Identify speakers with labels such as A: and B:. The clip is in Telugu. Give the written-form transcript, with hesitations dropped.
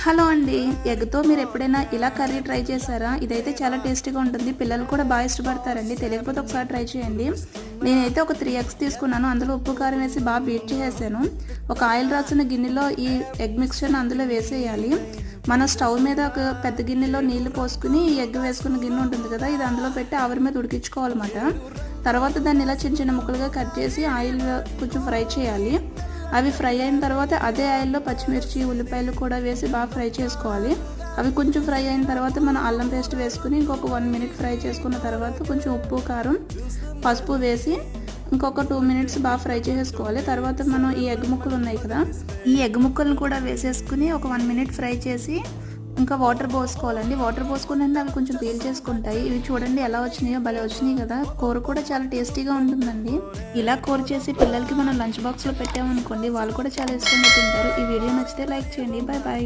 A: హలో అండి, ఎగ్తో మీరు ఎప్పుడైనా ఇలా కర్రీ ట్రై చేశారా? ఇదైతే చాలా టేస్టీగా ఉంటుంది. పిల్లలు కూడా బాగా ఇష్టపడతారండి. తెలియకపోతే ఒకసారి ట్రై చేయండి. నేనైతే ఒక 3 ఎగ్స్ తీసుకున్నాను. అందులో ఉప్పు కారం వేసి బాగా బీట్ చేసేసాను. ఒక ఆయిల్ రాసిన గిన్నెలో ఈ ఎగ్ మిక్స్చర్ని అందులో వేసేయాలి. మన స్టవ్ మీద ఒక పెద్ద గిన్నెలో నీళ్లు పోసుకుని ఈ ఎగ్ వేసుకున్న గిన్నె ఉంటుంది కదా, ఇది అందులో పెట్టి ఆవిరి మీద ఉడికించుకోవాలన్నమాట. తర్వాత దాన్ని ఇలా చిన్న చిన్న ముక్కలుగా కట్ చేసి ఆయిల్ కొంచెం ఫ్రై చేయాలి. అవి ఫ్రై అయిన తర్వాత అదే ఆయిల్లో పచ్చిమిర్చి ఉల్లిపాయలు కూడా వేసి బాగా ఫ్రై చేసుకోవాలి. అవి కొంచెం ఫ్రై అయిన తర్వాత మనం అల్లం పేస్ట్ వేసుకుని ఇంకొక 1 మినిట్ ఫ్రై చేసుకున్న తర్వాత కొంచెం ఉప్పు కారం పసుపు వేసి ఇంకొక 2 మినిట్స్ బాగా ఫ్రై చేసుకోవాలి. తర్వాత మనం ఈ ఎగ్ ముక్కలు ఉన్నాయి కదా, ఈ ఎగ్ ముక్కలను కూడా వేసేసుకుని ఒక 1 మినిట్ ఫ్రై చేసి ఇంకా వాటర్ పోసుకోవాలండి. వాటర్ పోసుకుని అవి కొంచెం పీల్ చేసుకుంటాయి. ఇవి చూడండి ఎలా వచ్చినాయో, భలే వచ్చినాయి కదా. కూర కూడా చాలా టేస్టీగా ఉంటుందండి. ఇలా కూర చేసి పిల్లలకి మనం లంచ్ బాక్స్లో పెట్టామనుకోండి, వాళ్ళు కూడా చాలా ఇష్టంగా తింటారు. ఈ వీడియో నచ్చితే లైక్ చేయండి. Bye bye.